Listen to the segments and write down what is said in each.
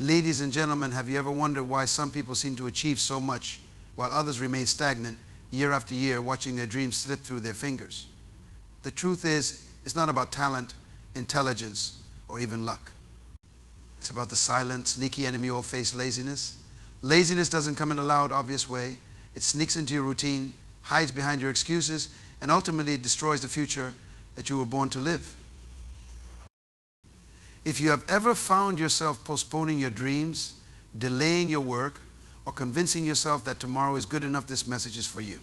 Ladies and gentlemen, have you ever wondered why some people seem to achieve so much while others remain stagnant year after year, watching their dreams slip through their fingers? The truth is, it's not about talent, intelligence, or even luck. It's about the silent, sneaky enemy all face laziness. Laziness doesn't come in a loud, obvious way. It sneaks into your routine, hides behind your excuses, and ultimately it destroys the future that you were born to live. If you have ever found yourself postponing your dreams, delaying your work, or convincing yourself that tomorrow is good enough, this message is for you.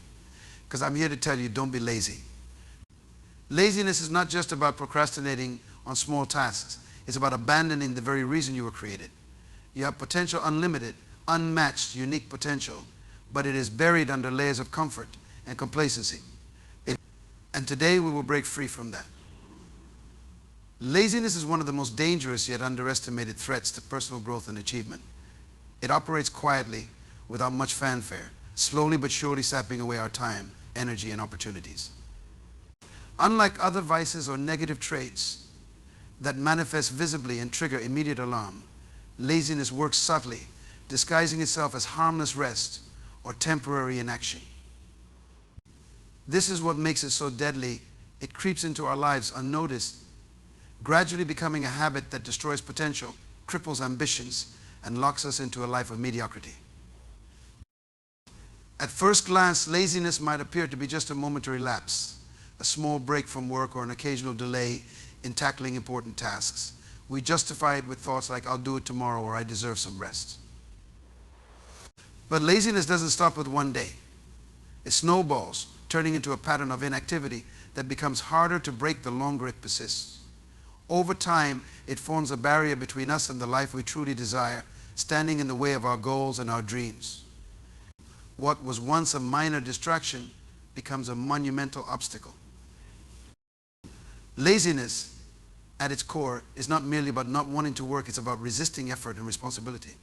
Because I'm here to tell you, don't be lazy. Laziness is not just about procrastinating on small tasks. It's about abandoning the very reason you were created. You have potential unlimited, unmatched, unique potential, but it is buried under layers of comfort and complacency. And today we will break free from that. Laziness is one of the most dangerous yet underestimated threats to personal growth and achievement. It operates quietly, without much fanfare, slowly but surely sapping away our time, energy, and opportunities. Unlike other vices or negative traits that manifest visibly and trigger immediate alarm, laziness works subtly, disguising itself as harmless rest or temporary inaction. This is what makes it so deadly. It creeps into our lives unnoticed, gradually becoming a habit that destroys potential, cripples ambitions, and locks us into a life of mediocrity. At first glance, laziness might appear to be just a momentary lapse, a small break from work or an occasional delay in tackling important tasks. We justify it with thoughts like, I'll do it tomorrow, or I deserve some rest. But laziness doesn't stop with one day. It snowballs, turning into a pattern of inactivity that becomes harder to break the longer it persists. Over time, it forms a barrier between us and the life we truly desire, standing in the way of our goals and our dreams. What was once a minor distraction becomes a monumental obstacle. Laziness, at its core, is not merely about not wanting to work, it's about resisting effort and responsibility.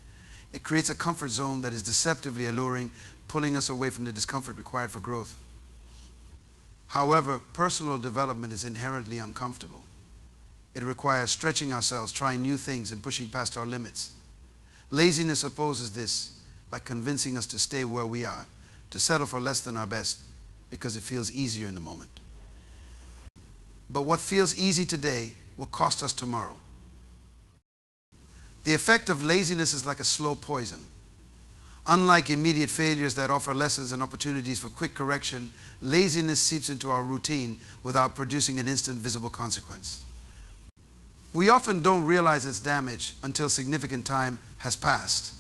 It creates a comfort zone that is deceptively alluring, pulling us away from the discomfort required for growth. However, personal development is inherently uncomfortable. It requires stretching ourselves, trying new things, and pushing past our limits. Laziness opposes this by convincing us to stay where we are, to settle for less than our best, because it feels easier in the moment. But what feels easy today will cost us tomorrow. The effect of laziness is like a slow poison. Unlike immediate failures that offer lessons and opportunities for quick correction, laziness seeps into our routine without producing an instant visible consequence. We often don't realize its damage until significant time has passed,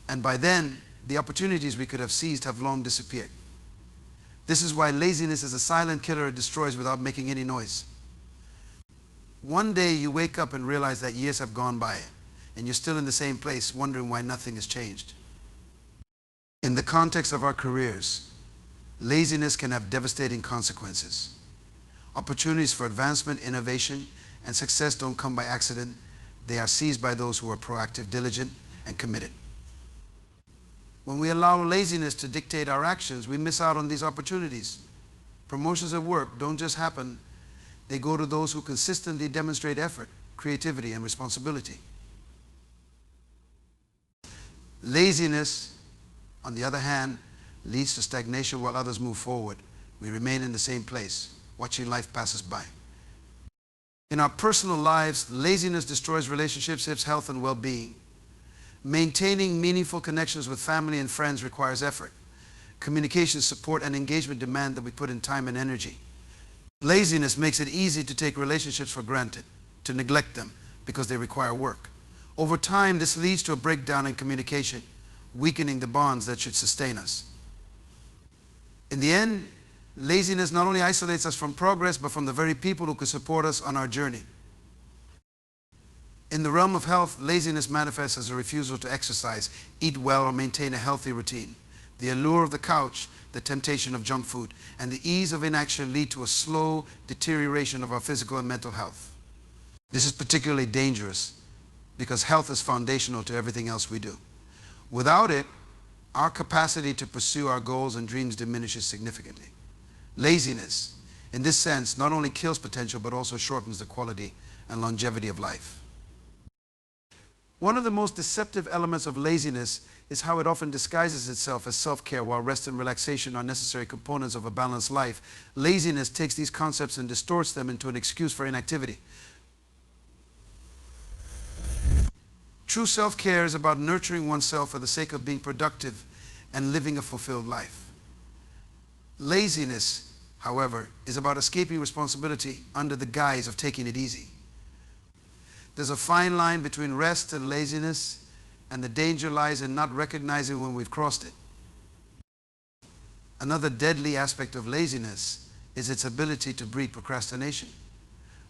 and by then, the opportunities we could have seized have long disappeared. This is why laziness is a silent killer. It destroys without making any noise. One day you wake up and realize that years have gone by, and you're still in the same place, wondering why nothing has changed. In the context of our careers, laziness can have devastating consequences. Opportunities for advancement, innovation, and success don't come by accident. They are seized by those who are proactive, diligent, and committed. When we allow laziness to dictate our actions, we miss out on these opportunities. Promotions at work don't just happen. They go to those who consistently demonstrate effort, creativity, and responsibility. Laziness, on the other hand, leads to stagnation while others move forward. We remain in the same place, watching life pass us by. In our personal lives, laziness destroys relationships, health, and well-being. Maintaining meaningful connections with family and friends requires effort. Communication, support, and engagement demand that we put in time and energy. Laziness makes it easy to take relationships for granted, to neglect them because they require work. Over time, this leads to a breakdown in communication, weakening the bonds that should sustain us. In the end, laziness not only isolates us from progress, but from the very people who could support us on our journey. In the realm of health, laziness manifests as a refusal to exercise, eat well, or maintain a healthy routine. The allure of the couch, the temptation of junk food, and the ease of inaction lead to a slow deterioration of our physical and mental health. This is particularly dangerous because health is foundational to everything else we do. Without it, our capacity to pursue our goals and dreams diminishes significantly. Laziness, in this sense, not only kills potential, but also shortens the quality and longevity of life. One of the most deceptive elements of laziness is how it often disguises itself as self-care, while rest and relaxation are necessary components of a balanced life. Laziness takes these concepts and distorts them into an excuse for inactivity. True self-care is about nurturing oneself for the sake of being productive and living a fulfilled life. Laziness, however, is about escaping responsibility under the guise of taking it easy. There's a fine line between rest and laziness, and the danger lies in not recognizing when we've crossed it. Another deadly aspect of laziness is its ability to breed procrastination.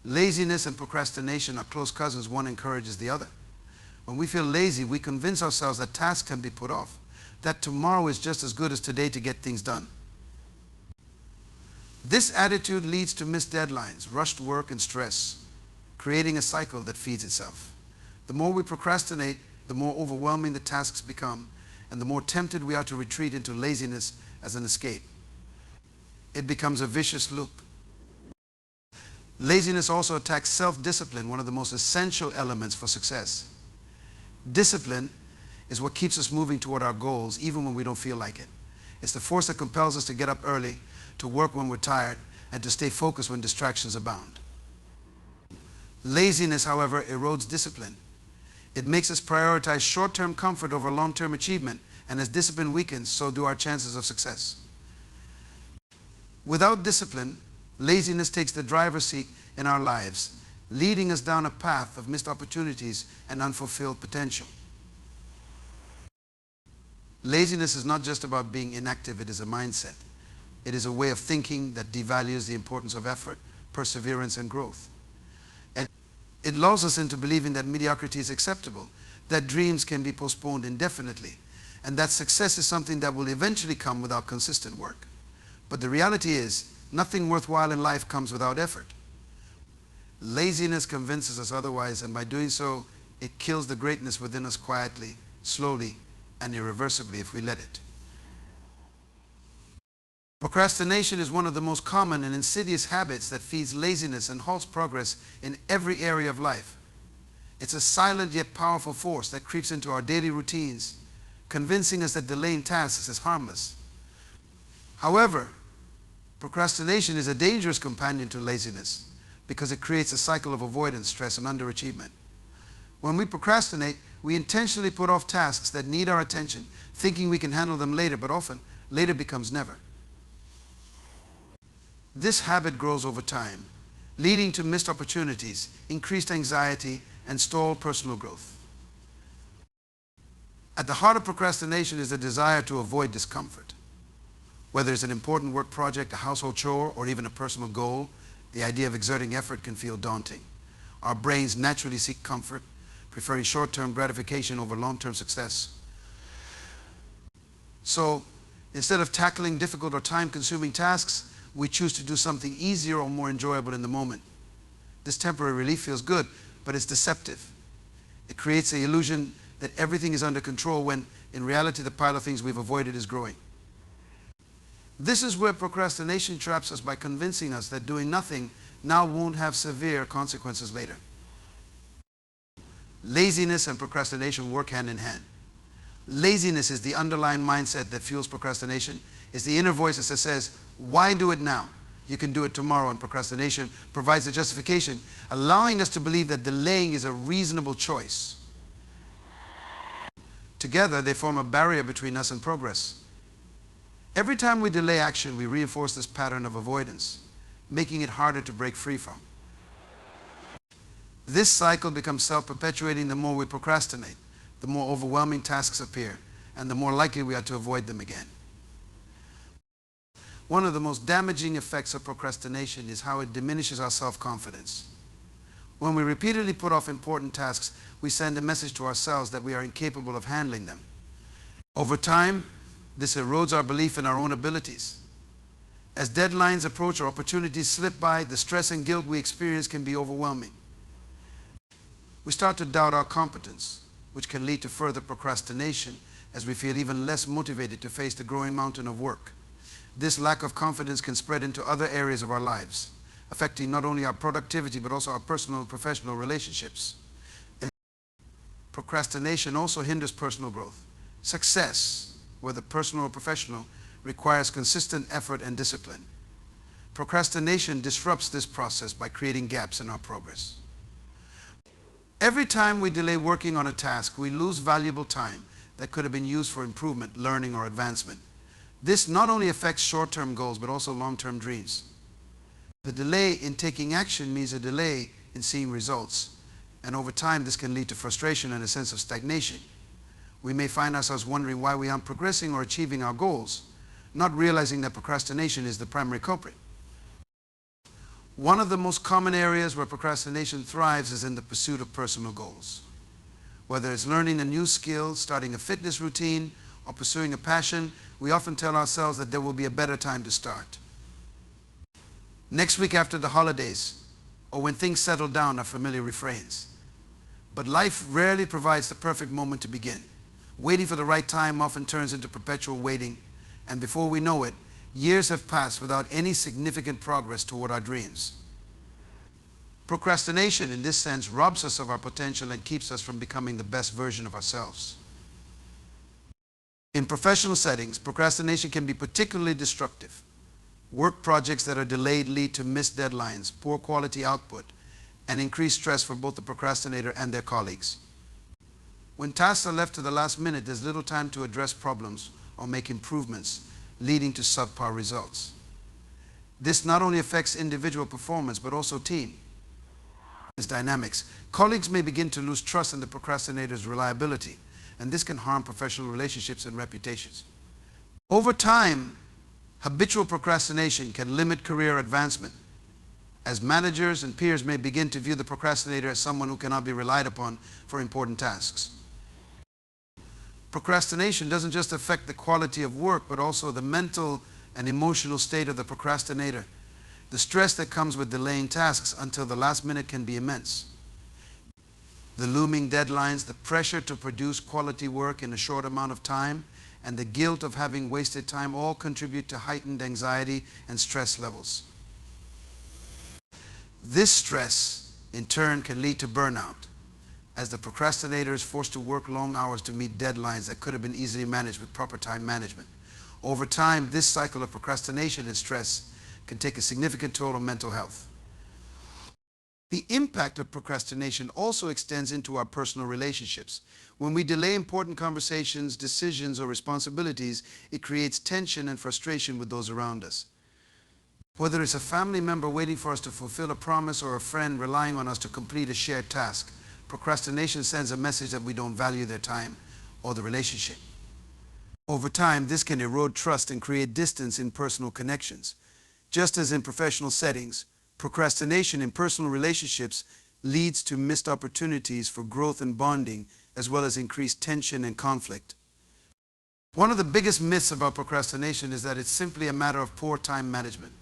Laziness and procrastination are close cousins. One encourages the other. When we feel lazy, we convince ourselves that tasks can be put off, that tomorrow is just as good as today to get things done. This attitude leads to missed deadlines, rushed work, and stress, creating a cycle that feeds itself. The more we procrastinate, the more overwhelming the tasks become, and the more tempted we are to retreat into laziness as an escape. It becomes a vicious loop. Laziness also attacks self-discipline, one of the most essential elements for success. Discipline is what keeps us moving toward our goals even when we don't feel like it. It's the force that compels us to get up early, to work when we're tired, and to stay focused when distractions abound. Laziness, however, erodes discipline. It makes us prioritize short-term comfort over long-term achievement, and as discipline weakens, so do our chances of success. Without discipline, laziness takes the driver's seat in our lives, leading us down a path of missed opportunities and unfulfilled potential. Laziness is not just about being inactive, it is a mindset. It is a way of thinking that devalues the importance of effort, perseverance, and growth. And it lulls us into believing that mediocrity is acceptable, that dreams can be postponed indefinitely, and that success is something that will eventually come without consistent work. But the reality is, nothing worthwhile in life comes without effort. Laziness convinces us otherwise, and by doing so, it kills the greatness within us quietly, slowly, and irreversibly if we let it. Procrastination is one of the most common and insidious habits that feeds laziness and halts progress in every area of life. It's a silent yet powerful force that creeps into our daily routines, convincing us that delaying tasks is harmless. However, procrastination is a dangerous companion to laziness because it creates a cycle of avoidance, stress, and underachievement. When we procrastinate, we intentionally put off tasks that need our attention, thinking we can handle them later, but often later becomes never. This habit grows over time, leading to missed opportunities, increased anxiety, and stalled personal growth. At the heart of procrastination is the desire to avoid discomfort. Whether it's an important work project, a household chore, or even a personal goal, the idea of exerting effort can feel daunting. Our brains naturally seek comfort, preferring short-term gratification over long-term success. So, instead of tackling difficult or time-consuming tasks, we choose to do something easier or more enjoyable in the moment. This temporary relief feels good, but it's deceptive. It creates the illusion that everything is under control when, in reality, the pile of things we've avoided is growing. This is where procrastination traps us by convincing us that doing nothing now won't have severe consequences later. Laziness and procrastination work hand in hand. Laziness is the underlying mindset that fuels procrastination. It's the inner voice that says, why do it now? You can do it tomorrow. And procrastination provides a justification, allowing us to believe that delaying is a reasonable choice. Together, they form a barrier between us and progress. Every time we delay action, we reinforce this pattern of avoidance, making it harder to break free from. This cycle becomes self-perpetuating the more we procrastinate, the more overwhelming tasks appear, and the more likely we are to avoid them again. One of the most damaging effects of procrastination is how it diminishes our self-confidence. When we repeatedly put off important tasks, we send a message to ourselves that we are incapable of handling them. Over time, this erodes our belief in our own abilities. As deadlines approach or opportunities slip by, the stress and guilt we experience can be overwhelming. We start to doubt our competence, which can lead to further procrastination as we feel even less motivated to face the growing mountain of work. This lack of confidence can spread into other areas of our lives, affecting not only our productivity but also our personal and professional relationships. Procrastination also hinders personal growth. Success, whether personal or professional, requires consistent effort and discipline. Procrastination disrupts this process by creating gaps in our progress. Every time we delay working on a task, we lose valuable time that could have been used for improvement, learning, or advancement. This not only affects short-term goals, but also long-term dreams. The delay in taking action means a delay in seeing results, and over time this can lead to frustration and a sense of stagnation. We may find ourselves wondering why we aren't progressing or achieving our goals, not realizing that procrastination is the primary culprit. One of the most common areas where procrastination thrives is in the pursuit of personal goals. Whether it's learning a new skill, starting a fitness routine, or pursuing a passion, we often tell ourselves that there will be a better time to start. Next week after the holidays, or when things settle down, are familiar refrains. But life rarely provides the perfect moment to begin. Waiting for the right time often turns into perpetual waiting, and before we know it, years have passed without any significant progress toward our dreams. Procrastination, in this sense, robs us of our potential and keeps us from becoming the best version of ourselves. In professional settings, procrastination can be particularly destructive. Work projects that are delayed lead to missed deadlines, poor quality output, and increased stress for both the procrastinator and their colleagues. When tasks are left to the last minute, there's little time to address problems or make improvements, leading to subpar results. This not only affects individual performance, but also team dynamics. Colleagues may begin to lose trust in the procrastinator's reliability, and this can harm professional relationships and reputations. Over time, habitual procrastination can limit career advancement, as managers and peers may begin to view the procrastinator as someone who cannot be relied upon for important tasks. Procrastination doesn't just affect the quality of work, but also the mental and emotional state of the procrastinator. The stress that comes with delaying tasks until the last minute can be immense. The looming deadlines, the pressure to produce quality work in a short amount of time, and the guilt of having wasted time all contribute to heightened anxiety and stress levels. This stress, in turn, can lead to burnout, as the procrastinator is forced to work long hours to meet deadlines that could have been easily managed with proper time management. Over time, this cycle of procrastination and stress can take a significant toll on mental health. The impact of procrastination also extends into our personal relationships. When we delay important conversations, decisions, or responsibilities, it creates tension and frustration with those around us. Whether it's a family member waiting for us to fulfill a promise or a friend relying on us to complete a shared task, procrastination sends a message that we don't value their time or the relationship. Over time, this can erode trust and create distance in personal connections. Just as in professional settings, procrastination in personal relationships leads to missed opportunities for growth and bonding, as well as increased tension and conflict. One of the biggest myths about procrastination is that it's simply a matter of poor time management.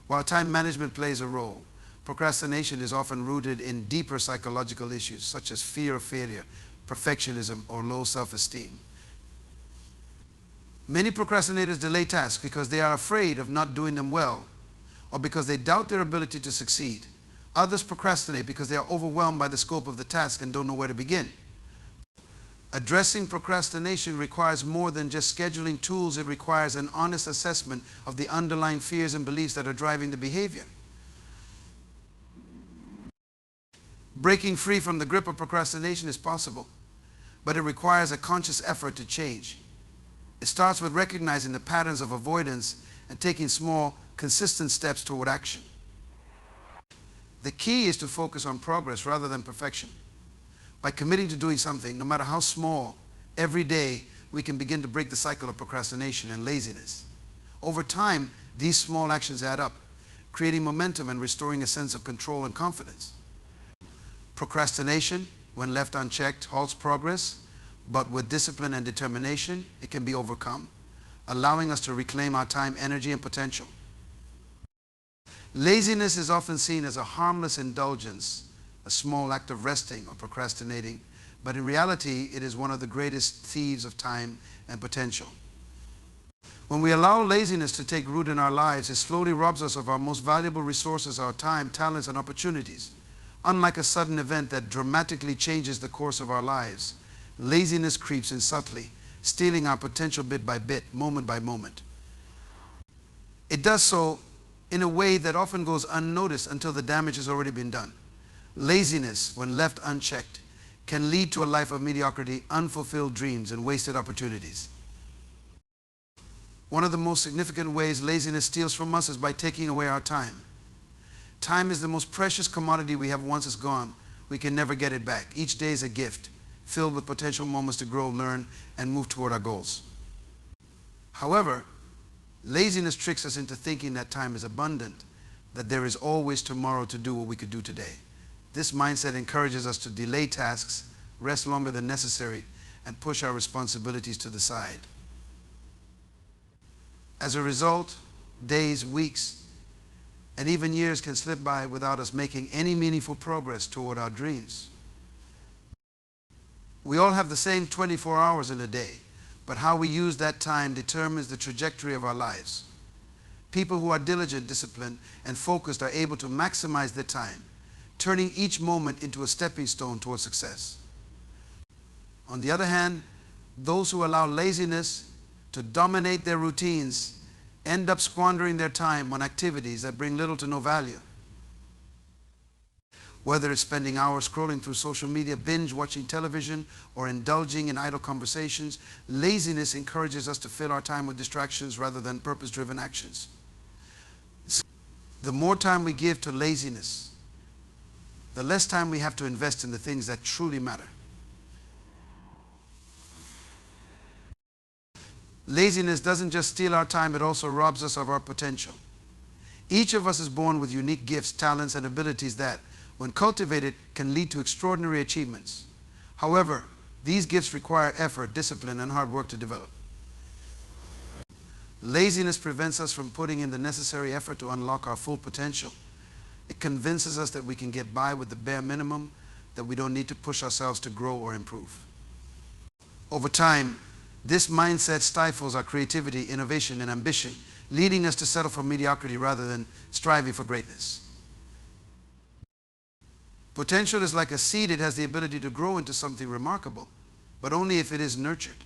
While time management plays a role, procrastination is often rooted in deeper psychological issues such as fear of failure, perfectionism, or low self-esteem. Many procrastinators delay tasks because they are afraid of not doing them well, or because they doubt their ability to succeed. Others procrastinate because they are overwhelmed by the scope of the task and don't know where to begin. Addressing procrastination requires more than just scheduling tools. It requires an honest assessment of the underlying fears and beliefs that are driving the behavior. Breaking free from the grip of procrastination is possible, but it requires a conscious effort to change. It starts with recognizing the patterns of avoidance and taking small, consistent steps toward action. The key is to focus on progress rather than perfection. By committing to doing something, no matter how small, every day, we can begin to break the cycle of procrastination and laziness. Over time, these small actions add up, creating momentum and restoring a sense of control and confidence. Procrastination, when left unchecked, halts progress, but with discipline and determination, it can be overcome, allowing us to reclaim our time, energy, and potential. Laziness is often seen as a harmless indulgence, a small act of resting or procrastinating, but in reality, it is one of the greatest thieves of time and potential. When we allow laziness to take root in our lives, it slowly robs us of our most valuable resources, our time, talents, and opportunities. Unlike a sudden event that dramatically changes the course of our lives, laziness creeps in subtly, stealing our potential bit by bit, moment by moment. It does so in a way that often goes unnoticed until the damage has already been done. Laziness, when left unchecked, can lead to a life of mediocrity, unfulfilled dreams, and wasted opportunities. One of the most significant ways laziness steals from us is by taking away our time. Time is the most precious commodity we have. Once it's gone, we can never get it back. Each day is a gift, filled with potential moments to grow, learn, and move toward our goals. However, laziness tricks us into thinking that time is abundant, that there is always tomorrow to do what we could do today. This mindset encourages us to delay tasks, rest longer than necessary, and push our responsibilities to the side. As a result, days, weeks, and even years can slip by without us making any meaningful progress toward our dreams. We all have the same 24 hours in a day, but how we use that time determines the trajectory of our lives. People who are diligent, disciplined, and focused are able to maximize their time, turning each moment into a stepping stone towards success. On the other hand, those who allow laziness to dominate their routines end up squandering their time on activities that bring little to no value. Whether it's spending hours scrolling through social media, binge watching television, or indulging in idle conversations, laziness encourages us to fill our time with distractions rather than purpose-driven actions. The more time we give to laziness, the less time we have to invest in the things that truly matter. Laziness doesn't just steal our time, it also robs us of our potential. Each of us is born with unique gifts, talents, and abilities that, when cultivated, can lead to extraordinary achievements. However, these gifts require effort, discipline, and hard work to develop. Laziness prevents us from putting in the necessary effort to unlock our full potential. It convinces us that we can get by with the bare minimum, that we don't need to push ourselves to grow or improve. Over time, this mindset stifles our creativity, innovation, and ambition, leading us to settle for mediocrity rather than striving for greatness. Potential is like a seed. It has the ability to grow into something remarkable, but only if it is nurtured.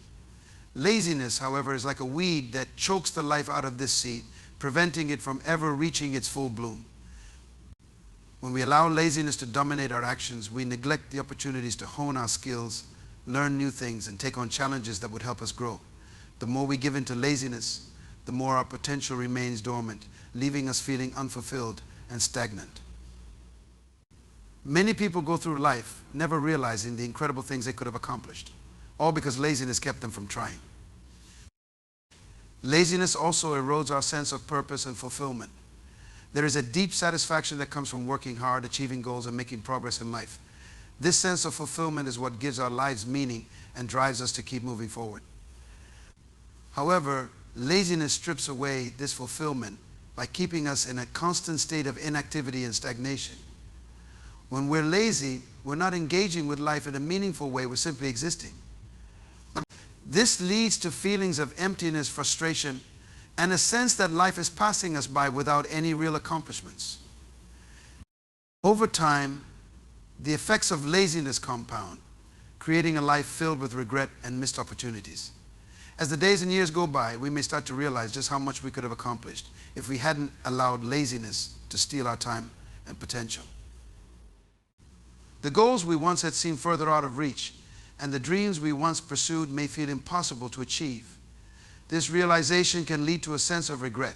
Laziness, however, is like a weed that chokes the life out of this seed, preventing it from ever reaching its full bloom. When we allow laziness to dominate our actions, we neglect the opportunities to hone our skills, learn new things, and take on challenges that would help us grow. The more we give into laziness, the more our potential remains dormant, leaving us feeling unfulfilled and stagnant. Many people go through life never realizing the incredible things they could have accomplished, all because laziness kept them from trying. Laziness also erodes our sense of purpose and fulfillment. There is a deep satisfaction that comes from working hard, achieving goals, and making progress in life. This sense of fulfillment is what gives our lives meaning and drives us to keep moving forward. However, laziness strips away this fulfillment by keeping us in a constant state of inactivity and stagnation. When we're lazy, we're not engaging with life in a meaningful way, we're simply existing. This leads to feelings of emptiness, frustration, and a sense that life is passing us by without any real accomplishments. Over time, the effects of laziness compound, creating a life filled with regret and missed opportunities. As the days and years go by, we may start to realize just how much we could have accomplished if we hadn't allowed laziness to steal our time and potential. The goals we once had seemed further out of reach, and the dreams we once pursued may feel impossible to achieve. This realization can lead to a sense of regret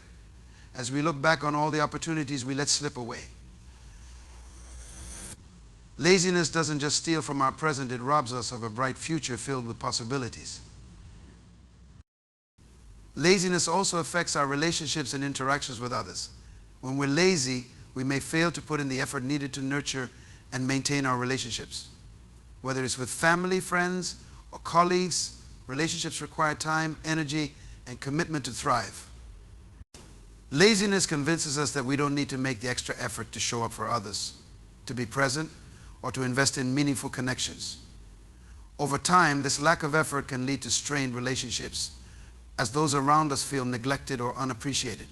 as we look back on all the opportunities we let slip away. Laziness doesn't just steal from our present, it robs us of a bright future filled with possibilities. Laziness also affects our relationships and interactions with others. When we're lazy, we may fail to put in the effort needed to nurture and maintain our relationships. Whether it's with family, friends, or colleagues, relationships require time, energy, and commitment to thrive. Laziness convinces us that we don't need to make the extra effort to show up for others, to be present, or to invest in meaningful connections. Over time, this lack of effort can lead to strained relationships, as those around us feel neglected or unappreciated.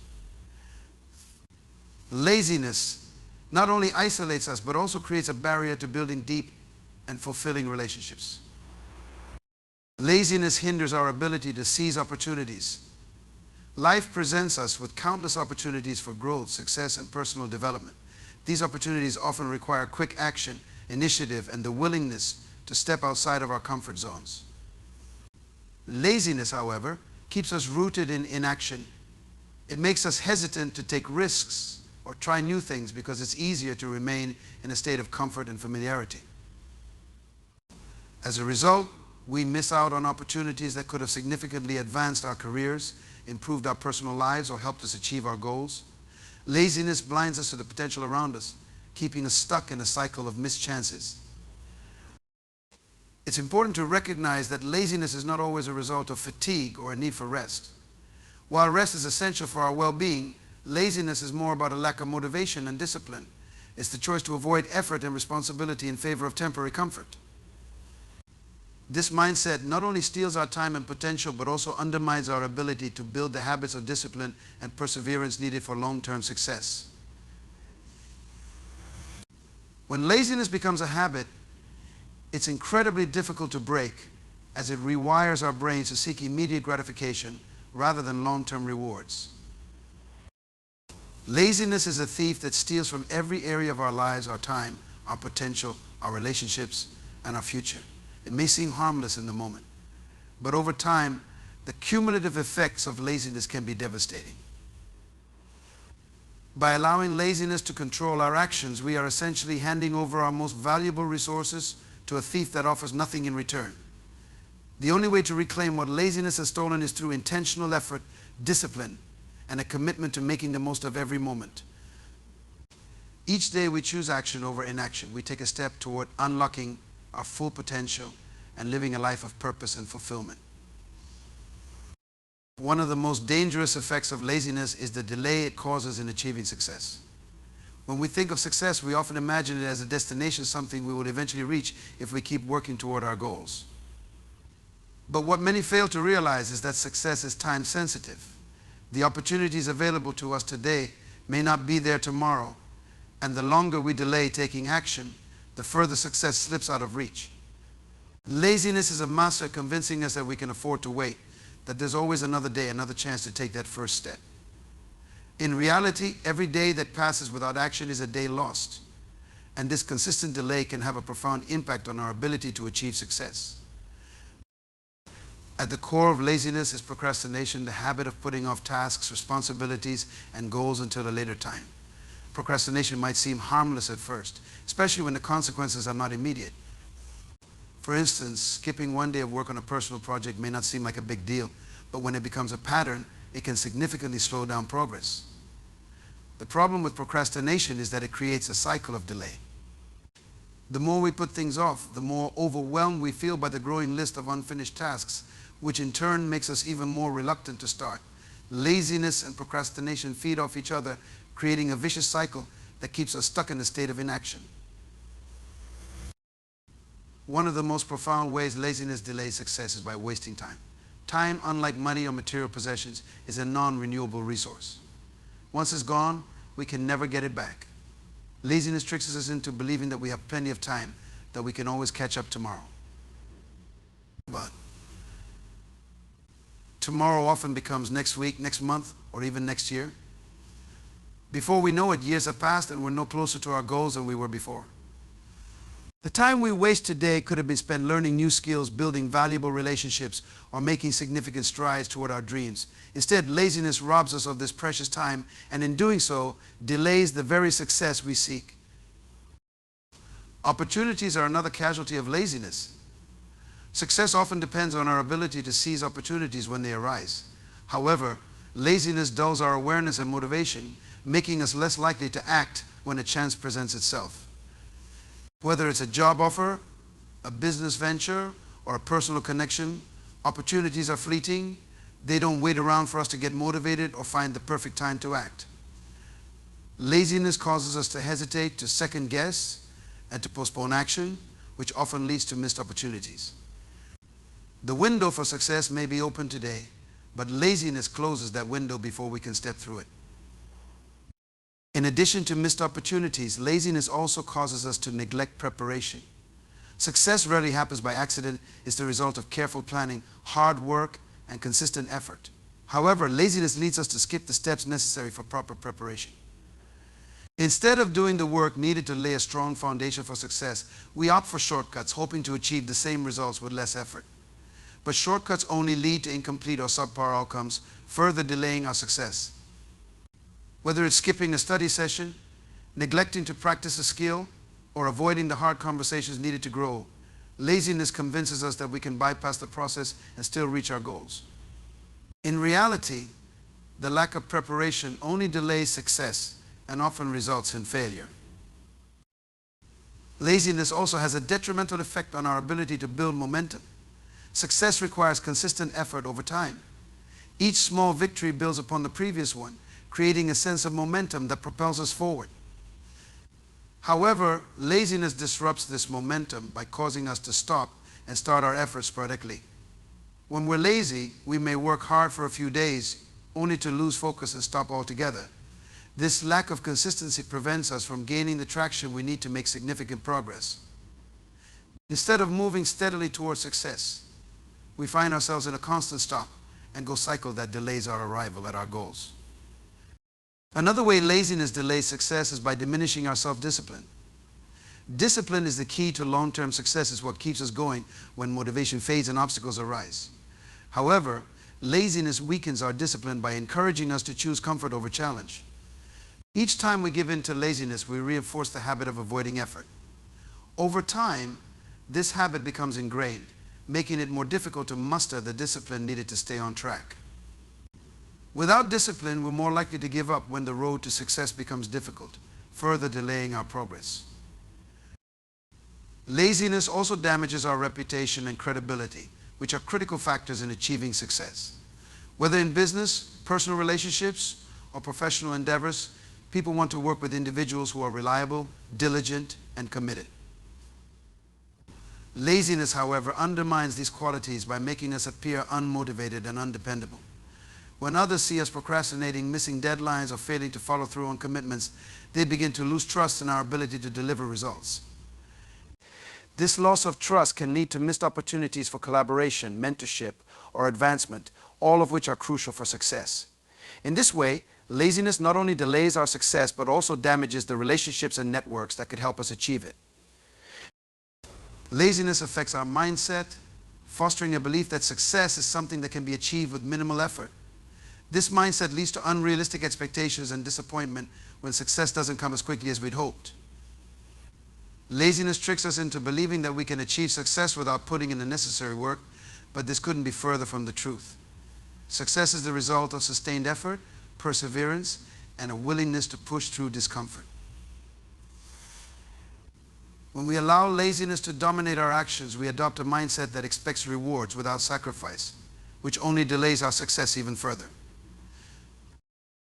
Laziness not only isolates us, but also creates a barrier to building deep and fulfilling relationships. Laziness hinders our ability to seize opportunities. Life presents us with countless opportunities for growth, success, and personal development. These opportunities often require quick action, initiative, and the willingness to step outside of our comfort zones. Laziness, however, keeps us rooted in inaction. It makes us hesitant to take risks or try new things because it's easier to remain in a state of comfort and familiarity. As a result, we miss out on opportunities that could have significantly advanced our careers, improved our personal lives, or helped us achieve our goals. Laziness blinds us to the potential around us, keeping us stuck in a cycle of missed chances. It's important to recognize that laziness is not always a result of fatigue or a need for rest. While rest is essential for our well-being, laziness is more about a lack of motivation and discipline. It's the choice to avoid effort and responsibility in favor of temporary comfort. This mindset not only steals our time and potential, but also undermines our ability to build the habits of discipline and perseverance needed for long-term success. When laziness becomes a habit, it's incredibly difficult to break, as it rewires our brains to seek immediate gratification rather than long-term rewards. Laziness is a thief that steals from every area of our lives, our time, our potential, our relationships, and our future. It may seem harmless in the moment, but over time, the cumulative effects of laziness can be devastating. By allowing laziness to control our actions, we are essentially handing over our most valuable resources to a thief that offers nothing in return. The only way to reclaim what laziness has stolen is through intentional effort, discipline, and a commitment to making the most of every moment. Each day we choose action over inaction. We take a step toward unlocking our full potential and living a life of purpose and fulfillment. One of the most dangerous effects of laziness is the delay it causes in achieving success. When we think of success, we often imagine it as a destination, something we will eventually reach if we keep working toward our goals. But what many fail to realize is that success is time sensitive. The opportunities available to us today may not be there tomorrow, and the longer we delay taking action, the further success slips out of reach. Laziness is a master at convincing us that we can afford to wait, that there's always another day, another chance to take that first step. In reality, every day that passes without action is a day lost, and this consistent delay can have a profound impact on our ability to achieve success. At the core of laziness is procrastination, the habit of putting off tasks, responsibilities, and goals until a later time. Procrastination might seem harmless at first, especially when the consequences are not immediate. For instance, skipping one day of work on a personal project may not seem like a big deal, but when it becomes a pattern, it can significantly slow down progress. The problem with procrastination is that it creates a cycle of delay. The more we put things off, the more overwhelmed we feel by the growing list of unfinished tasks, which in turn makes us even more reluctant to start. Laziness and procrastination feed off each other, creating a vicious cycle that keeps us stuck in a state of inaction. One of the most profound ways laziness delays success is by wasting time. Time, unlike money or material possessions, is a non-renewable resource. Once it's gone, we can never get it back. Laziness tricks us into believing that we have plenty of time, that we can always catch up tomorrow. But tomorrow often becomes next week, next month, or even next year. Before we know it, years have passed and we're no closer to our goals than we were before. The time we waste today could have been spent learning new skills, building valuable relationships, or making significant strides toward our dreams. Instead, laziness robs us of this precious time, and in doing so, delays the very success we seek. Opportunities are another casualty of laziness. Success often depends on our ability to seize opportunities when they arise. However, laziness dulls our awareness and motivation, making us less likely to act when a chance presents itself. Whether it's a job offer, a business venture, or a personal connection, opportunities are fleeting. They don't wait around for us to get motivated or find the perfect time to act. Laziness causes us to hesitate, to second guess, and to postpone action, which often leads to missed opportunities. The window for success may be open today, but laziness closes that window before we can step through it. In addition to missed opportunities, laziness also causes us to neglect preparation. Success rarely happens by accident. It's the result of careful planning, hard work, and consistent effort. However, laziness leads us to skip the steps necessary for proper preparation. Instead of doing the work needed to lay a strong foundation for success, we opt for shortcuts, hoping to achieve the same results with less effort. But shortcuts only lead to incomplete or subpar outcomes, further delaying our success. Whether it's skipping a study session, neglecting to practice a skill, or avoiding the hard conversations needed to grow, laziness convinces us that we can bypass the process and still reach our goals. In reality, the lack of preparation only delays success and often results in failure. Laziness also has a detrimental effect on our ability to build momentum. Success requires consistent effort over time. Each small victory builds upon the previous one, creating a sense of momentum that propels us forward. However, laziness disrupts this momentum by causing us to stop and start our efforts sporadically. When we're lazy, we may work hard for a few days only to lose focus and stop altogether. This lack of consistency prevents us from gaining the traction we need to make significant progress. Instead of moving steadily towards success, we find ourselves in a constant stop and go cycle that delays our arrival at our goals. Another way laziness delays success is by diminishing our self-discipline. Discipline is the key to long-term success. It's what keeps us going when motivation fades and obstacles arise. However, laziness weakens our discipline by encouraging us to choose comfort over challenge. Each time we give in to laziness, we reinforce the habit of avoiding effort. Over time, this habit becomes ingrained, making it more difficult to muster the discipline needed to stay on track. Without discipline, we're more likely to give up when the road to success becomes difficult, further delaying our progress. Laziness also damages our reputation and credibility, which are critical factors in achieving success. Whether in business, personal relationships, or professional endeavors, people want to work with individuals who are reliable, diligent, and committed. Laziness, however, undermines these qualities by making us appear unmotivated and undependable. When others see us procrastinating, missing deadlines, or failing to follow through on commitments, they begin to lose trust in our ability to deliver results. This loss of trust can lead to missed opportunities for collaboration, mentorship, or advancement, all of which are crucial for success. In this way, laziness not only delays our success, but also damages the relationships and networks that could help us achieve it. Laziness affects our mindset, fostering a belief that success is something that can be achieved with minimal effort. This mindset leads to unrealistic expectations and disappointment when success doesn't come as quickly as we'd hoped. Laziness tricks us into believing that we can achieve success without putting in the necessary work, but this couldn't be further from the truth. Success is the result of sustained effort, perseverance, and a willingness to push through discomfort. When we allow laziness to dominate our actions, we adopt a mindset that expects rewards without sacrifice, which only delays our success even further.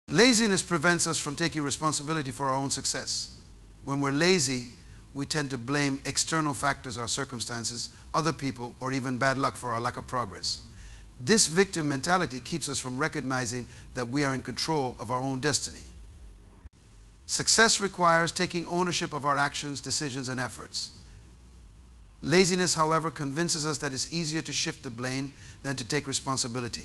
Laziness prevents us from taking responsibility for our own success. When we're lazy, we tend to blame external factors, our circumstances, other people, or even bad luck for our lack of progress. This victim mentality keeps us from recognizing that we are in control of our own destiny. Success requires taking ownership of our actions, decisions, and efforts. Laziness, however, convinces us that it's easier to shift the blame than to take responsibility.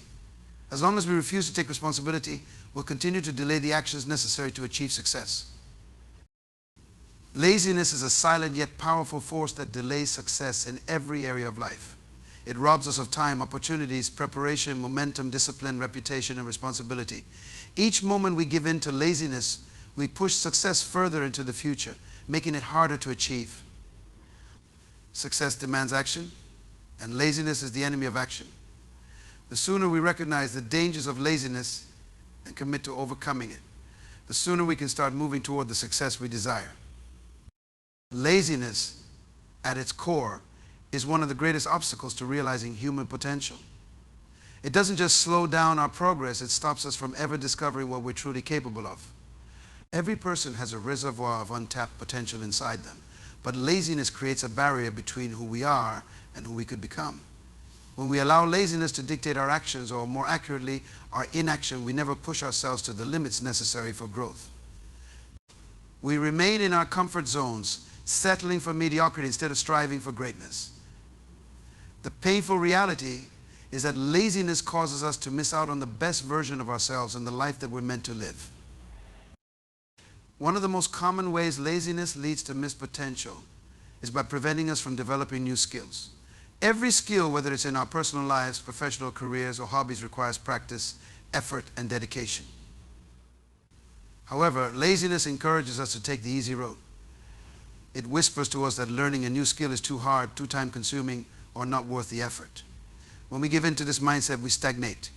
As long as we refuse to take responsibility, we'll continue to delay the actions necessary to achieve success. Laziness is a silent yet powerful force that delays success in every area of life. It robs us of time, opportunities, preparation, momentum, discipline, reputation, and responsibility. Each moment we give in to laziness, we push success further into the future, making it harder to achieve. Success demands action, and laziness is the enemy of action. The sooner we recognize the dangers of laziness and commit to overcoming it, the sooner we can start moving toward the success we desire. Laziness, at its core, is one of the greatest obstacles to realizing human potential. It doesn't just slow down our progress, it stops us from ever discovering what we're truly capable of. Every person has a reservoir of untapped potential inside them, but laziness creates a barrier between who we are and who we could become. When we allow laziness to dictate our actions, or more accurately, our inaction, we never push ourselves to the limits necessary for growth. We remain in our comfort zones, settling for mediocrity instead of striving for greatness. The painful reality is that laziness causes us to miss out on the best version of ourselves and the life that we're meant to live. One of the most common ways laziness leads to missed potential is by preventing us from developing new skills. Every skill, whether it's in our personal lives, professional careers, or hobbies, requires practice, effort, and dedication. However, laziness encourages us to take the easy road. It whispers to us that learning a new skill is too hard, too time-consuming, or not worth the effort. When we give in to this mindset, we stagnate.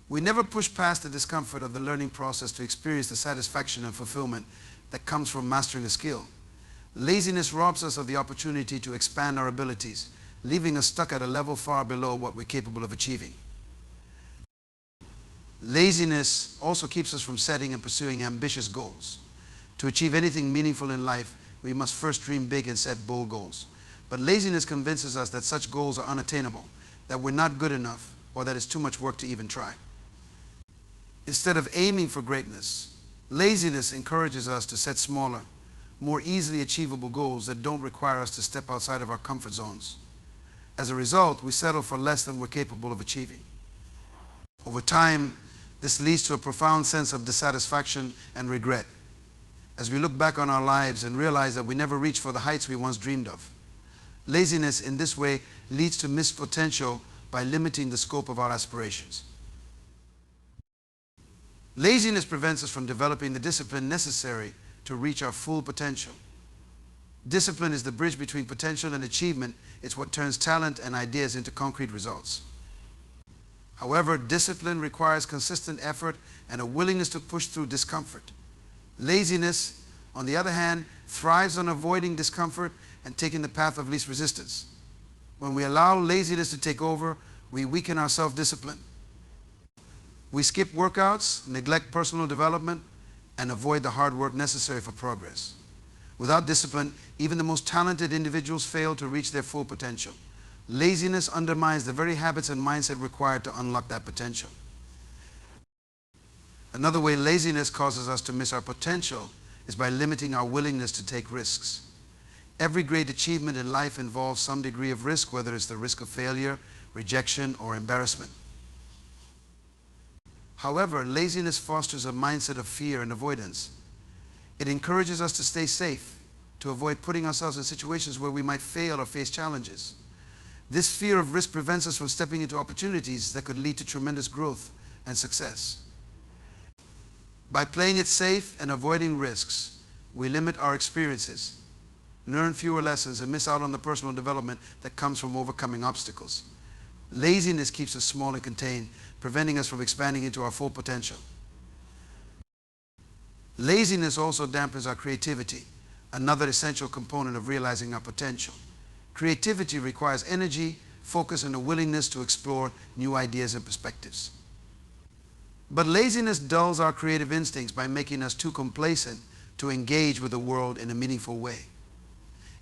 We never push past the discomfort of the learning process to experience the satisfaction and fulfillment that comes from mastering a skill. Laziness robs us of the opportunity to expand our abilities, leaving us stuck at a level far below what we're capable of achieving. Laziness also keeps us from setting and pursuing ambitious goals. To achieve anything meaningful in life, we must first dream big and set bold goals. But laziness convinces us that such goals are unattainable, that we're not good enough, or that it's too much work to even try. Instead of aiming for greatness, laziness encourages us to set smaller, more easily achievable goals that don't require us to step outside of our comfort zones. As a result, we settle for less than we're capable of achieving. Over time, this leads to a profound sense of dissatisfaction and regret as we look back on our lives and realize that we never reached for the heights we once dreamed of. Laziness in this way leads to missed potential by limiting the scope of our aspirations. Laziness prevents us from developing the discipline necessary to reach our full potential. Discipline is the bridge between potential and achievement. It's what turns talent and ideas into concrete results. However, discipline requires consistent effort and a willingness to push through discomfort. Laziness, on the other hand, thrives on avoiding discomfort and taking the path of least resistance. When we allow laziness to take over, we weaken our self-discipline. We skip workouts, neglect personal development, and avoid the hard work necessary for progress. Without discipline, even the most talented individuals fail to reach their full potential. Laziness undermines the very habits and mindset required to unlock that potential. Another way laziness causes us to miss our potential is by limiting our willingness to take risks. Every great achievement in life involves some degree of risk, whether it's the risk of failure, rejection, or embarrassment. However, laziness fosters a mindset of fear and avoidance. It encourages us to stay safe, to avoid putting ourselves in situations where we might fail or face challenges. This fear of risk prevents us from stepping into opportunities that could lead to tremendous growth and success. By playing it safe and avoiding risks, we limit our experiences, learn fewer lessons, and miss out on the personal development that comes from overcoming obstacles. Laziness keeps us small and contained, preventing us from expanding into our full potential. Laziness also dampens our creativity, another essential component of realizing our potential. Creativity requires energy, focus, and a willingness to explore new ideas and perspectives. But laziness dulls our creative instincts by making us too complacent to engage with the world in a meaningful way.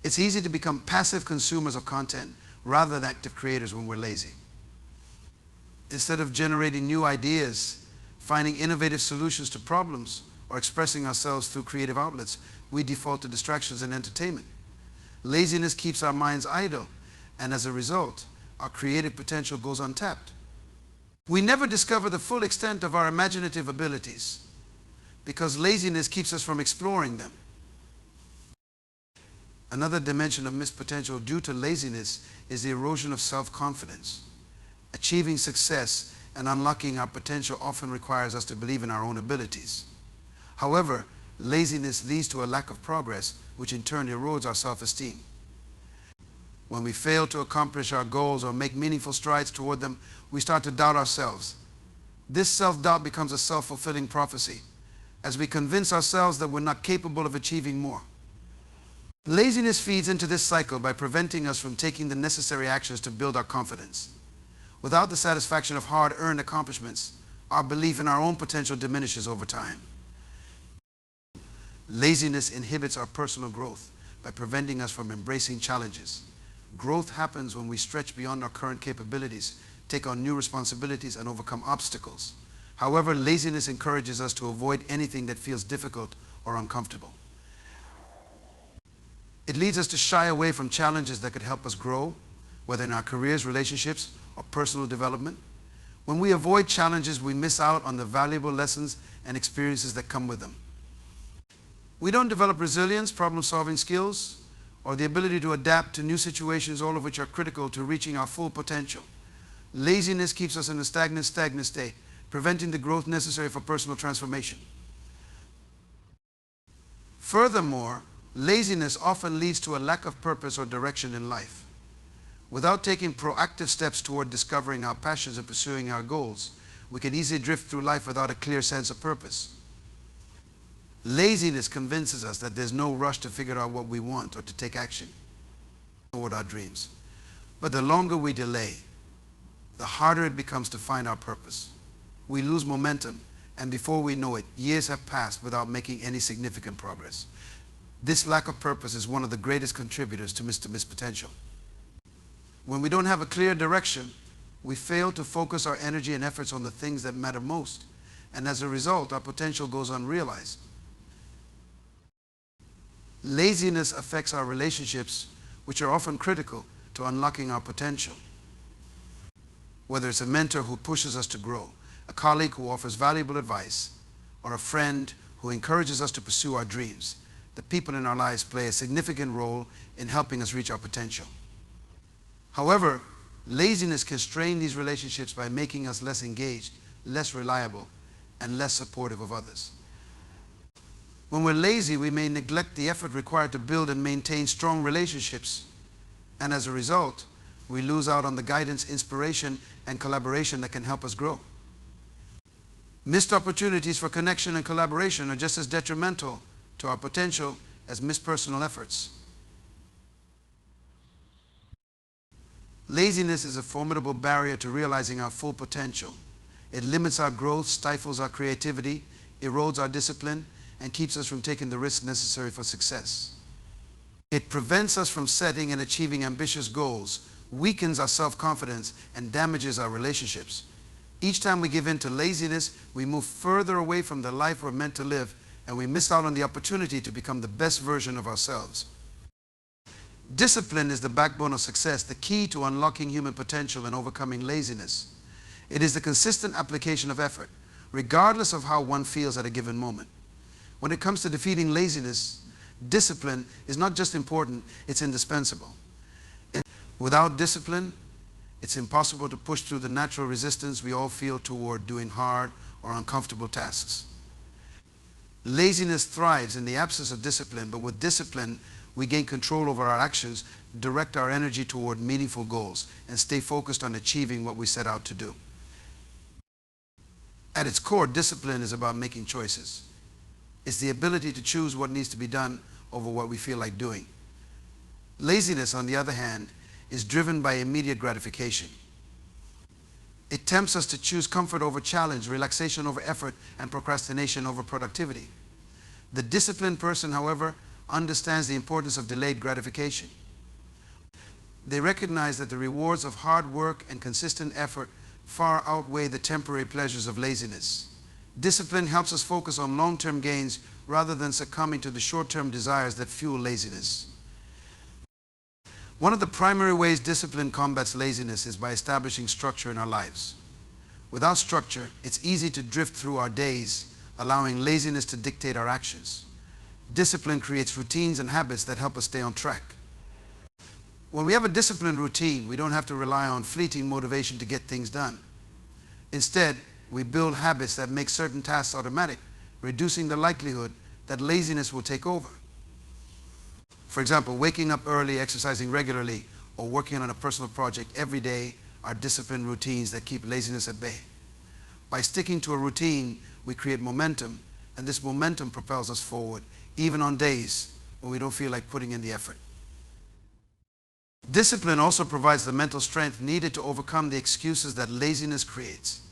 It's easy to become passive consumers of content rather than active creators when we're lazy. Instead of generating new ideas, finding innovative solutions to problems, or expressing ourselves through creative outlets, we default to distractions and entertainment. Laziness keeps our minds idle, and as a result, our creative potential goes untapped. We never discover the full extent of our imaginative abilities because laziness keeps us from exploring them. Another dimension of missed potential due to laziness is the erosion of self-confidence. Achieving success and unlocking our potential often requires us to believe in our own abilities. However, laziness leads to a lack of progress, which in turn erodes our self-esteem. When we fail to accomplish our goals or make meaningful strides toward them, we start to doubt ourselves. This self-doubt becomes a self-fulfilling prophecy as we convince ourselves that we're not capable of achieving more. Laziness feeds into this cycle by preventing us from taking the necessary actions to build our confidence. Without the satisfaction of hard-earned accomplishments, our belief in our own potential diminishes over time. Laziness inhibits our personal growth by preventing us from embracing challenges. Growth happens when we stretch beyond our current capabilities, take on new responsibilities, and overcome obstacles. However, laziness encourages us to avoid anything that feels difficult or uncomfortable. It leads us to shy away from challenges that could help us grow, whether in our careers, relationships, or personal development. When we avoid challenges, we miss out on the valuable lessons and experiences that come with them. We don't develop resilience, problem-solving skills, or the ability to adapt to new situations, all of which are critical to reaching our full potential. Laziness keeps us in a stagnant state, preventing the growth necessary for personal transformation. Furthermore, laziness often leads to a lack of purpose or direction in life. Without taking proactive steps toward discovering our passions and pursuing our goals, we can easily drift through life without a clear sense of purpose. Laziness convinces us that there's no rush to figure out what we want or to take action toward our dreams. But the longer we delay, the harder it becomes to find our purpose. We lose momentum, and before we know it, years have passed without making any significant progress. This lack of purpose is one of the greatest contributors to missed potential. When we don't have a clear direction, we fail to focus our energy and efforts on the things that matter most, and as a result, our potential goes unrealized. Laziness affects our relationships, which are often critical to unlocking our potential. Whether it's a mentor who pushes us to grow, a colleague who offers valuable advice, or a friend who encourages us to pursue our dreams, the people in our lives play a significant role in helping us reach our potential. However, laziness can strain these relationships by making us less engaged, less reliable, and less supportive of others. When we're lazy, we may neglect the effort required to build and maintain strong relationships, and as a result, we lose out on the guidance, inspiration, and collaboration that can help us grow. Missed opportunities for connection and collaboration are just as detrimental to our potential as missed personal efforts. Laziness is a formidable barrier to realizing our full potential. It limits our growth, stifles our creativity, erodes our discipline, and keeps us from taking the risks necessary for success. It prevents us from setting and achieving ambitious goals, weakens our self-confidence, and damages our relationships. Each time we give in to laziness, we move further away from the life we're meant to live, and we miss out on the opportunity to become the best version of ourselves. Discipline is the backbone of success, the key to unlocking human potential and overcoming laziness. It is the consistent application of effort, regardless of how one feels at a given moment. When it comes to defeating laziness, discipline is not just important, it's indispensable. Without discipline, it's impossible to push through the natural resistance we all feel toward doing hard or uncomfortable tasks. Laziness thrives in the absence of discipline, but with discipline, we gain control over our actions, direct our energy toward meaningful goals, and stay focused on achieving what we set out to do. At its core, discipline is about making choices. It's the ability to choose what needs to be done over what we feel like doing. Laziness, on the other hand, is driven by immediate gratification. It tempts us to choose comfort over challenge, relaxation over effort, and procrastination over productivity. The disciplined person, however, understands the importance of delayed gratification. They recognize that the rewards of hard work and consistent effort far outweigh the temporary pleasures of laziness. Discipline helps us focus on long-term gains rather than succumbing to the short-term desires that fuel laziness. One of the primary ways discipline combats laziness is by establishing structure in our lives. Without structure, it's easy to drift through our days, allowing laziness to dictate our actions. Discipline creates routines and habits that help us stay on track. When we have a disciplined routine, we don't have to rely on fleeting motivation to get things done. Instead, we build habits that make certain tasks automatic, reducing the likelihood that laziness will take over. For example, waking up early, exercising regularly, or working on a personal project every day are disciplined routines that keep laziness at bay. By sticking to a routine, we create momentum, and this momentum propels us forward, even on days when we don't feel like putting in the effort. Discipline also provides the mental strength needed to overcome the excuses that laziness creates.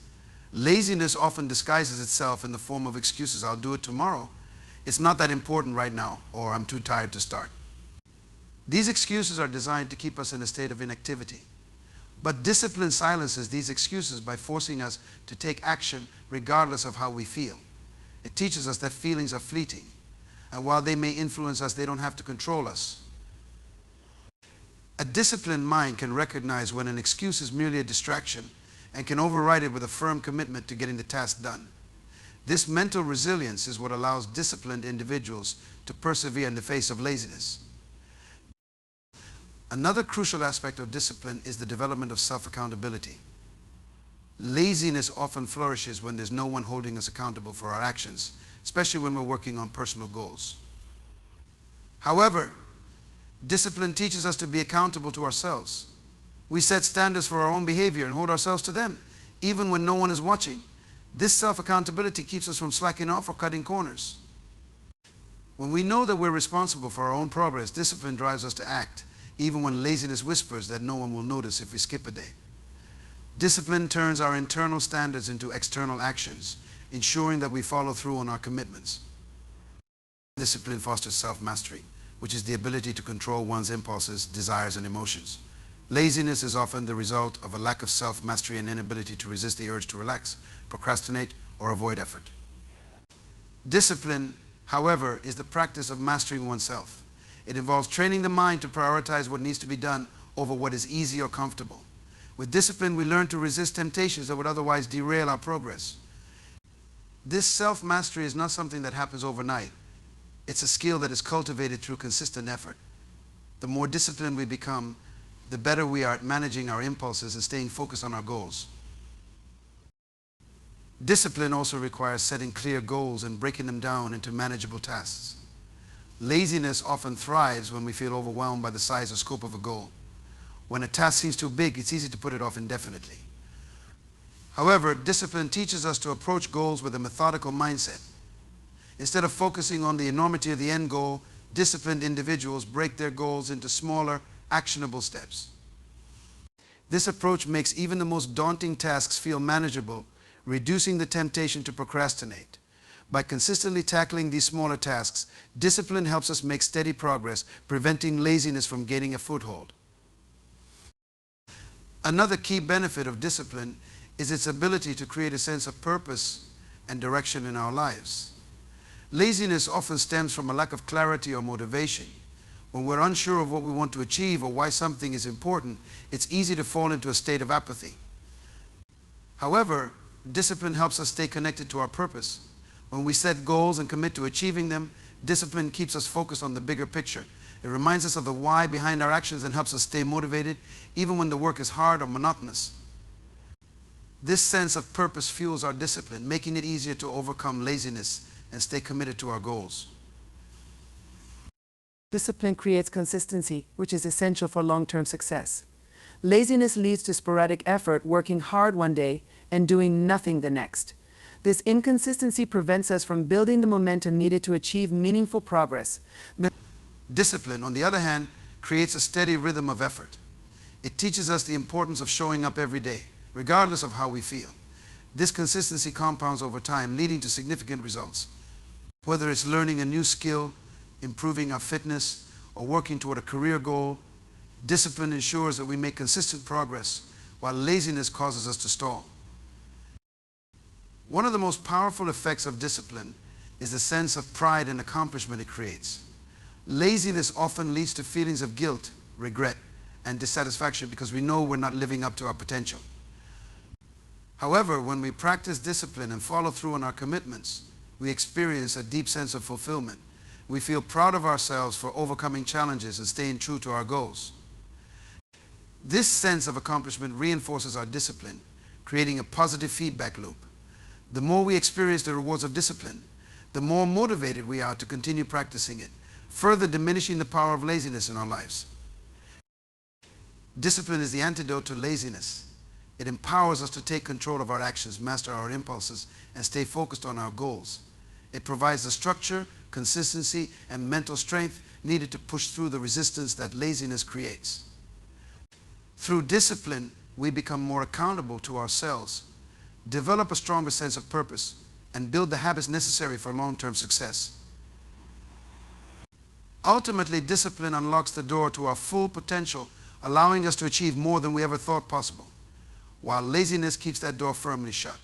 Laziness often disguises itself in the form of excuses. I'll do it tomorrow. It's not that important right now, or I'm too tired to start. These excuses are designed to keep us in a state of inactivity. But discipline silences these excuses by forcing us to take action regardless of how we feel. It teaches us that feelings are fleeting. And while they may influence us, they don't have to control us. A disciplined mind can recognize when an excuse is merely a distraction and can override it with a firm commitment to getting the task done. This mental resilience is what allows disciplined individuals to persevere in the face of laziness. Another crucial aspect of discipline is the development of self-accountability. Laziness often flourishes when there's no one holding us accountable for our actions, especially when we're working on personal goals. However, discipline teaches us to be accountable to ourselves. We set standards for our own behavior and hold ourselves to them, even when no one is watching. This self-accountability keeps us from slacking off or cutting corners. When we know that we're responsible for our own progress, discipline drives us to act, even when laziness whispers that no one will notice if we skip a day. Discipline turns our internal standards into external actions, ensuring that we follow through on our commitments. Discipline fosters self-mastery, which is the ability to control one's impulses, desires, and emotions. Laziness is often the result of a lack of self-mastery and inability to resist the urge to relax, procrastinate, or avoid effort. Discipline, however, is the practice of mastering oneself. It involves training the mind to prioritize what needs to be done over what is easy or comfortable. With discipline, we learn to resist temptations that would otherwise derail our progress. This self-mastery is not something that happens overnight. It's a skill that is cultivated through consistent effort. The more disciplined we become, the better we are at managing our impulses and staying focused on our goals. Discipline also requires setting clear goals and breaking them down into manageable tasks. Laziness often thrives when we feel overwhelmed by the size or scope of a goal. When a task seems too big, it's easy to put it off indefinitely. However, discipline teaches us to approach goals with a methodical mindset. Instead of focusing on the enormity of the end goal, disciplined individuals break their goals into smaller, actionable steps. This approach makes even the most daunting tasks feel manageable, reducing the temptation to procrastinate. By consistently tackling these smaller tasks, discipline helps us make steady progress, preventing laziness from gaining a foothold. Another key benefit of discipline is its ability to create a sense of purpose and direction in our lives. Laziness often stems from a lack of clarity or motivation. When we're unsure of what we want to achieve or why something is important, it's easy to fall into a state of apathy. However, discipline helps us stay connected to our purpose. When we set goals and commit to achieving them, discipline keeps us focused on the bigger picture. It reminds us of the why behind our actions and helps us stay motivated, even when the work is hard or monotonous. This sense of purpose fuels our discipline, making it easier to overcome laziness and stay committed to our goals. Discipline creates consistency, which is essential for long-term success. Laziness leads to sporadic effort, working hard one day and doing nothing the next. This inconsistency prevents us from building the momentum needed to achieve meaningful progress. Discipline, on the other hand, creates a steady rhythm of effort. It teaches us the importance of showing up every day, regardless of how we feel. This consistency compounds over time, leading to significant results. Whether it's learning a new skill, improving our fitness, or working toward a career goal, discipline ensures that we make consistent progress, while laziness causes us to stall. One of the most powerful effects of discipline is the sense of pride and accomplishment it creates. Laziness often leads to feelings of guilt, regret, and dissatisfaction because we know we're not living up to our potential. However, when we practice discipline and follow through on our commitments, we experience a deep sense of fulfillment. We feel proud of ourselves for overcoming challenges and staying true to our goals. This sense of accomplishment reinforces our discipline, creating a positive feedback loop. The more we experience the rewards of discipline, the more motivated we are to continue practicing it, further diminishing the power of laziness in our lives. Discipline is the antidote to laziness. It empowers us to take control of our actions, master our impulses, and stay focused on our goals. It provides the structure, consistency, and mental strength needed to push through the resistance that laziness creates. Through discipline, we become more accountable to ourselves, develop a stronger sense of purpose, and build the habits necessary for long-term success. Ultimately, discipline unlocks the door to our full potential, allowing us to achieve more than we ever thought possible, while laziness keeps that door firmly shut.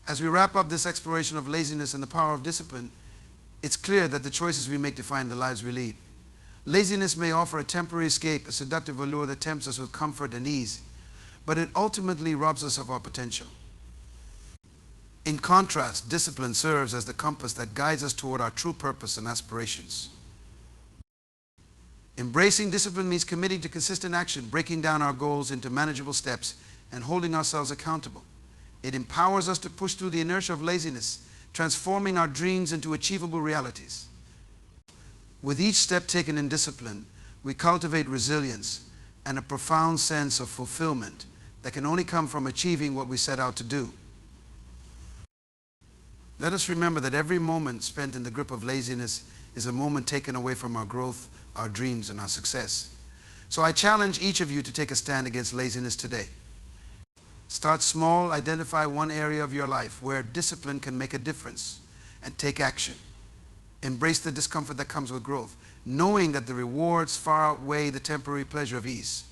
As we wrap up this exploration of laziness and the power of discipline, it's clear that the choices we make define the lives we lead. Laziness may offer a temporary escape, a seductive allure that tempts us with comfort and ease, but it ultimately robs us of our potential. In contrast, discipline serves as the compass that guides us toward our true purpose and aspirations. Embracing discipline means committing to consistent action, breaking down our goals into manageable steps, and holding ourselves accountable. It empowers us to push through the inertia of laziness, transforming our dreams into achievable realities. With each step taken in discipline, we cultivate resilience and a profound sense of fulfillment that can only come from achieving what we set out to do. Let us remember that every moment spent in the grip of laziness is a moment taken away from our growth, our dreams, and our success. So I challenge each of you to take a stand against laziness today. Start small, identify one area of your life where discipline can make a difference, and take action. Embrace the discomfort that comes with growth, knowing that the rewards far outweigh the temporary pleasure of ease.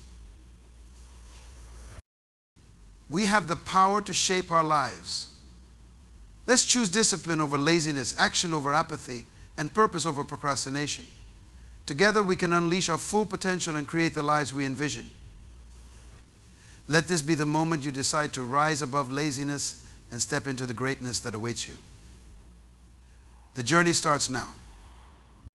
We have the power to shape our lives. Let's choose discipline over laziness, action over apathy, and purpose over procrastination. Together we can unleash our full potential and create the lives we envision. Let this be the moment you decide to rise above laziness and step into the greatness that awaits you. The journey starts now.